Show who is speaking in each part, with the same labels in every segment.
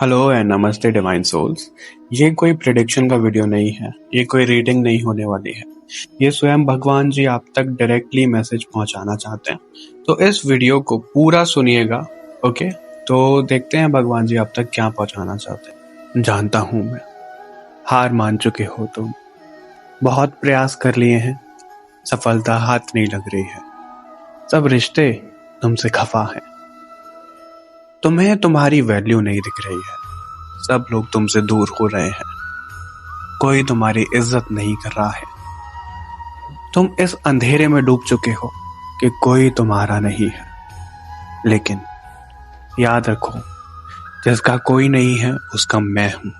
Speaker 1: Hello and नमस्ते divine souls. ये कोई प्रिडिक्शन का वीडियो नहीं है, ये कोई रीडिंग नहीं होने वाली है। ये स्वयं भगवान जी आप तक डायरेक्टली मैसेज पहुंचाना चाहते हैं, तो इस वीडियो को पूरा सुनिएगा। ओके, तो देखते हैं भगवान जी आप तक क्या पहुंचाना चाहते हैं। जानता हूं मैं, हार मान चुके हो तुम, बहुत प्रयास कर लिए हैं, सफलता हाथ नहीं लग रही है, सब रिश्ते तुमसे खफा हैं, तुम्हें तुम्हारी वैल्यू नहीं दिख रही है, सब लोग तुमसे दूर हो रहे हैं, कोई तुम्हारी इज्जत नहीं कर रहा है, तुम इस अंधेरे में डूब चुके हो कि कोई तुम्हारा नहीं है। लेकिन याद रखो, जिसका कोई नहीं है उसका मैं हूं,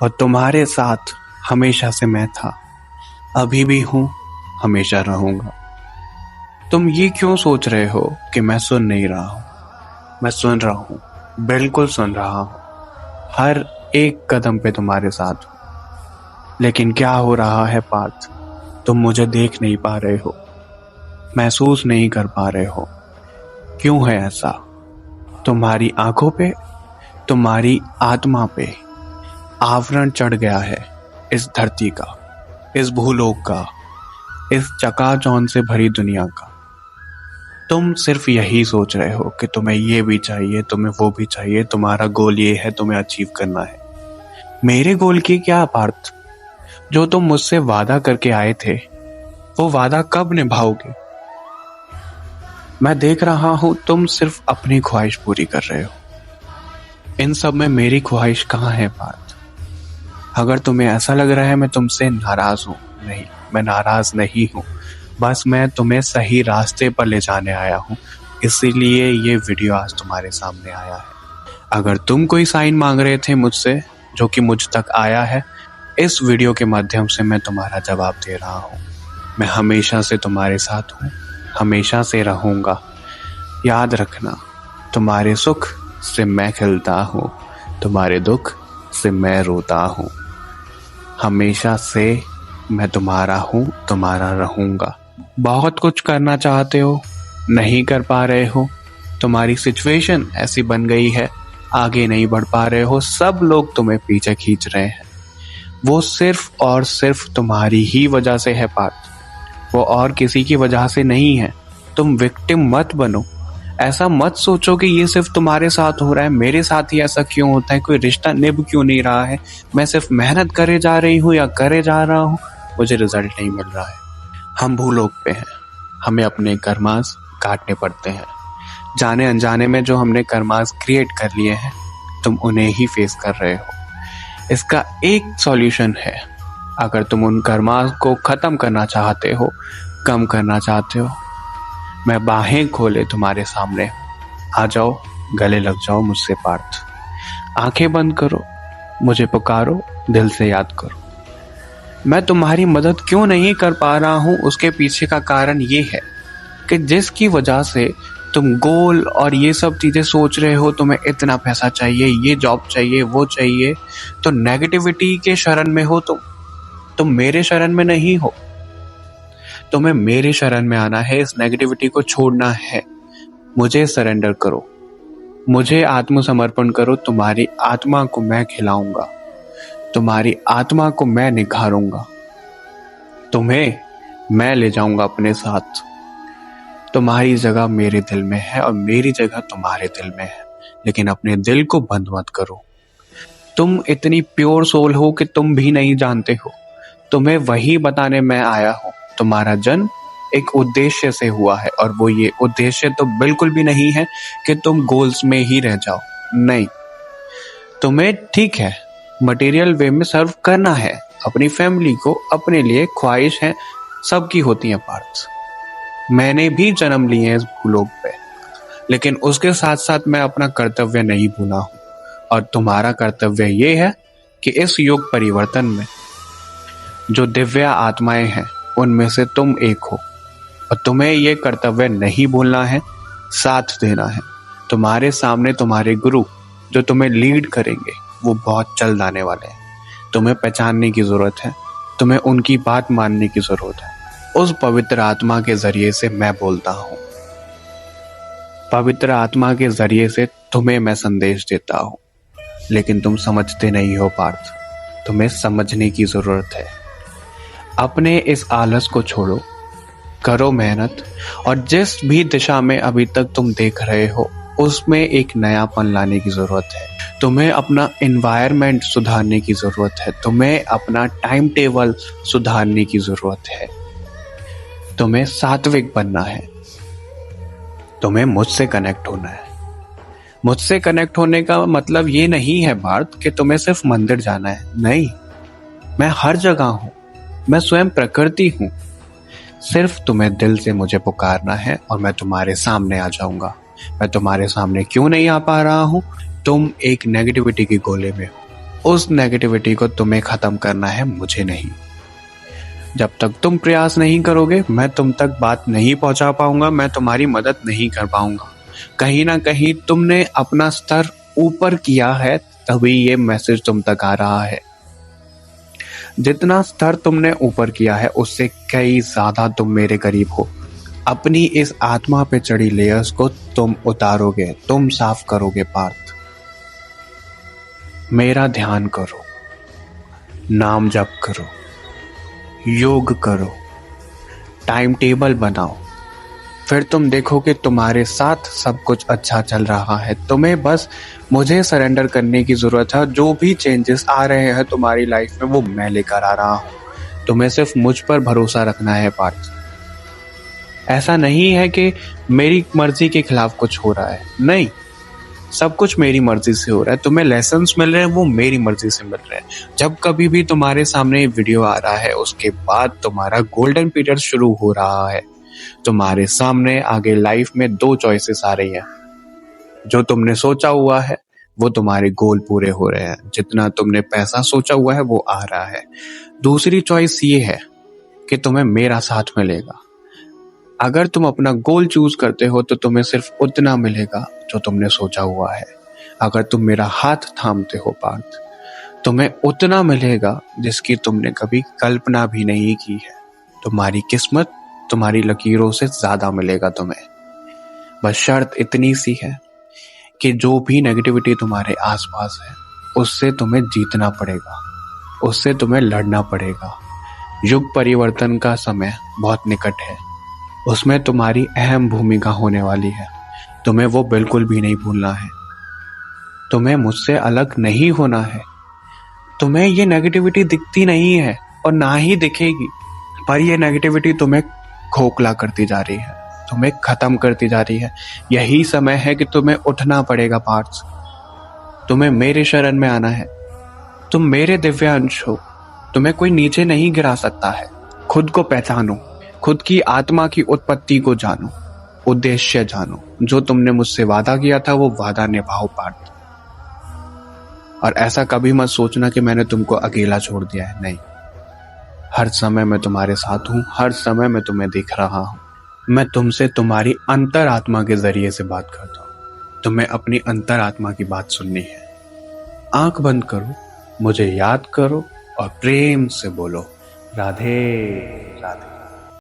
Speaker 1: और तुम्हारे साथ हमेशा से मैं था, अभी भी हूं, हमेशा रहूंगा। तुम ये क्यों सोच रहे हो कि मैं सुन नहीं रहा हूं? मैं सुन रहा हूं, बिल्कुल सुन रहा हूं, हर एक कदम पे तुम्हारे साथ हूं। लेकिन क्या हो रहा है पार्थ, तुम मुझे देख नहीं पा रहे हो, महसूस नहीं कर पा रहे हो। क्यों है ऐसा? तुम्हारी आंखों पे, तुम्हारी आत्मा पे आवरण चढ़ गया है इस धरती का, इस भूलोक का, इस चकाचौंध से भरी दुनिया का। तुम सिर्फ यही सोच रहे हो कि तुम्हें ये भी चाहिए, तुम्हें वो भी चाहिए, तुम्हारा गोल ये है, तुम्हें अचीव करना है। मेरे गोल की क्या पार्थ? जो तुम मुझसे वादा करके आए थे, वो वादा कब निभाओगे? मैं देख रहा हूं तुम सिर्फ अपनी ख्वाहिश पूरी कर रहे हो। इन सब में मेरी ख्वाहिश कहाँ है पार्थ? अगर तुम्हें ऐसा लग रहा है मैं तुमसे नाराज हूं, नहीं, मैं नाराज नहीं हूं, बस मैं तुम्हें सही रास्ते पर ले जाने आया हूं, इसीलिए ये वीडियो आज तुम्हारे सामने आया है। अगर तुम कोई साइन मांग रहे थे मुझसे, जो कि मुझ तक आया है, इस वीडियो के माध्यम से मैं तुम्हारा जवाब दे रहा हूं। मैं हमेशा से तुम्हारे साथ हूं, हमेशा से रहूंगा। याद रखना, तुम्हारे सुख से मैं खिलता हूं, तुम्हारे दुख से मैं रोता हूं। हमेशा से मैं तुम्हारा हूं, तुम्हारा रहूंगा। बहुत कुछ करना चाहते हो, नहीं कर पा रहे हो, तुम्हारी सिचुएशन ऐसी बन गई है, आगे नहीं बढ़ पा रहे हो, सब लोग तुम्हें पीछे खींच रहे हैं। वो सिर्फ और सिर्फ तुम्हारी ही वजह से है पार्थ, वो और किसी की वजह से नहीं है। तुम विक्टिम मत बनो, ऐसा मत सोचो कि ये सिर्फ तुम्हारे साथ हो रहा है, मेरे साथ ही ऐसा क्यों होता है, कोई रिश्ता निभ क्यों नहीं रहा है, मैं सिर्फ मेहनत करे जा रही हूँ या करे जा रहा हूँ, मुझे रिजल्ट नहीं मिल रहा है। हम भूलोक पे हैं, हमें अपने कर्मास काटने पड़ते हैं। जाने अनजाने में जो हमने कर्मास क्रिएट कर लिए हैं, तुम उन्हें ही फेस कर रहे हो। इसका एक सॉल्यूशन है, अगर तुम उन कर्मास को खत्म करना चाहते हो, कम करना चाहते हो, मैं बाहें खोले तुम्हारे सामने आ जाओ, गले लग जाओ मुझसे पार्थ। आंखें बंद करो, मुझे पुकारो, दिल से याद करो। मैं तुम्हारी मदद क्यों नहीं कर पा रहा हूं, उसके पीछे का कारण ये है कि जिसकी वजह से तुम गोल और ये सब चीजें सोच रहे हो, तुम्हें इतना पैसा चाहिए, ये जॉब चाहिए, वो चाहिए, तो नेगेटिविटी के शरण में हो तुम मेरे शरण में नहीं हो। तुम्हें मेरे शरण में आना है, इस नेगेटिविटी को छोड़ना है। मुझे सरेंडर करो, मुझे आत्मसमर्पण करो, तुम्हारी आत्मा को मैं खिलाऊंगा, तुम्हारी आत्मा को मैं निखारूंगा, तुम्हें मैं ले जाऊंगा अपने साथ। तुम्हारी जगह मेरे दिल में है और मेरी जगह तुम्हारे दिल में है, लेकिन अपने दिल को बंद मत करो। तुम इतनी प्योर सोल हो कि तुम भी नहीं जानते हो, तुम्हें वही बताने मैं आया हूं। तुम्हारा जन्म एक उद्देश्य से हुआ है, और वो ये उद्देश्य तो बिल्कुल भी नहीं है कि तुम गोल्स में ही रह जाओ। नहीं, तुम्हें ठीक है मटेरियल वे में सर्व करना है अपनी फैमिली को, अपने लिए ख्वाहिश है, सबकी होती है पार्थ। मैंने भी जन्म लिए इस भूलोक पे, लेकिन उसके साथ साथ मैं अपना कर्तव्य नहीं भूला हूं, और तुम्हारा कर्तव्य ये है कि इस युग परिवर्तन में जो दिव्य आत्माएं हैं, उनमें से तुम एक हो, और तुम्हें ये कर्तव्य नहीं भूलना है, साथ देना है। तुम्हारे सामने तुम्हारे गुरु जो तुम्हें लीड करेंगे, वो बहुत जल्द आने वाले हैं। तुम्हें पहचानने की जरूरत है, तुम्हें उनकी बात मानने की जरूरत है। उस पवित्र आत्मा के जरिए से मैं बोलता हूं, पवित्र आत्मा के जरिए से तुम्हें मैं संदेश देता हूं। लेकिन तुम समझते नहीं हो पार्थ। तुम्हें समझने की जरूरत है। अपने इस आलस को छोड़ो, करो मेहनत, और जिस भी दिशा में अभी तक तुम देख रहे हो उसमें एक नयापन लाने की जरूरत है। तुम्हें अपना एनवायरनमेंट सुधारने की जरूरत है। तुम्हें अपना टाइम टेबल सुधारने की जरूरत है। तुम्हें सात्विक बनना है। तुम्हें मुझसे कनेक्ट होना है। मुझसे कनेक्ट होने का मतलब ये नहीं है पार्थ कि तुम्हें सिर्फ मंदिर जाना है। नहीं, मैं हर जगह हूं। मैं स्वयं प्रकृति हूं। सिर्फ तुम्हें दिल से मुझे पुकारना है और मैं तुम्हारे सामने आ जाऊंगा। मैं तुम्हारे सामने क्यों नहीं आ पा रहा हूं? तुम एक नेगेटिविटी के गोले में हो। उस नेगेटिविटी को तुम्हें खत्म करना है, मुझे नहीं। जब तक तुम प्रयास नहीं करोगे मैं तुम तक बात नहीं पहुंचा पाऊंगा। मैं तुम्हारी मदद नहीं कर पाऊंगा। कहीं ना कहीं तुमने अपना स्तर ऊपर किया है, तभी ये मैसेज तुम तक आ रहा है। जितना स्तर तुमने ऊपर किया है उससे कई ज्यादा तुम मेरे करीब हो। अपनी इस आत्मा पे चढ़ी लेयर्स को तुम उतारोगे, तुम साफ करोगे पार्थ। मेरा ध्यान करो, नाम जप करो, योग करो, टाइम टेबल बनाओ। फिर तुम देखोगे तुम्हारे साथ सब कुछ अच्छा चल रहा है। तुम्हें बस मुझे सरेंडर करने की जरूरत है। जो भी चेंजेस आ रहे हैं तुम्हारी लाइफ में वो मैं लेकर आ रहा हूं। तुम्हें सिर्फ मुझ पर भरोसा रखना है पार्थ। ऐसा नहीं है कि मेरी मर्जी के खिलाफ कुछ हो रहा है। नहीं, सब कुछ मेरी मर्जी से हो रहा है। तुम्हें लेसन्स मिल रहे हैं वो मेरी मर्जी से मिल रहे हैं। जब कभी भी तुम्हारे सामने वीडियो आ रहा है उसके बाद तुम्हारा गोल्डन पीरियड शुरू हो रहा है। तुम्हारे सामने आगे लाइफ में दो चॉइसेस आ रही हैं। जो तुमने सोचा हुआ है वो तुम्हारे गोल पूरे हो रहे हैं। जितना तुमने पैसा सोचा हुआ है वो आ रहा है। दूसरी चॉइस ये है कि तुम्हें मेरा साथ मिलेगा। अगर तुम अपना गोल चूज करते हो तो तुम्हें सिर्फ उतना मिलेगा जो तुमने सोचा हुआ है। अगर तुम मेरा हाथ थामते हो पार्थ, तुम्हें उतना मिलेगा जिसकी तुमने कभी कल्पना भी नहीं की है। तुम्हारी किस्मत तुम्हारी लकीरों से ज्यादा मिलेगा तुम्हें। बस शर्त इतनी सी है कि जो भी नेगेटिविटी तुम्हारे आसपास है उससे तुम्हें जीतना पड़ेगा, उससे तुम्हें लड़ना पड़ेगा। युग परिवर्तन का समय बहुत निकट है। उसमें तुम्हारी अहम भूमिका होने वाली है। तुम्हें वो बिल्कुल भी नहीं भूलना है। तुम्हें मुझसे अलग नहीं होना है। तुम्हें ये नेगेटिविटी दिखती नहीं है और ना ही दिखेगी, पर ये नेगेटिविटी तुम्हें खोखला करती जा रही है, तुम्हें खत्म करती जा रही है। यही समय है कि तुम्हें उठना पड़ेगा पार्थ। तुम्हें मेरे शरण में आना है। तुम मेरे दिव्यांश हो। तुम्हें कोई नीचे नहीं गिरा सकता है। खुद को पहचानो, खुद की आत्मा की उत्पत्ति को जानो, उद्देश्य जानो। जो तुमने मुझसे वादा किया था वो वादा निभाओ पार्थ। और ऐसा कभी मत सोचना कि मैंने तुमको अकेला छोड़ दिया है। नहीं, हर समय मैं तुम्हारे साथ हूं। हर समय मैं तुम्हें देख रहा हूं। मैं तुमसे तुम्हारी अंतरात्मा के जरिए से बात करता हूं। तुम्हें अपनी अंतरात्मा की बात सुननी है। आंख बंद करो, मुझे याद करो और प्रेम से बोलो, राधे राधे।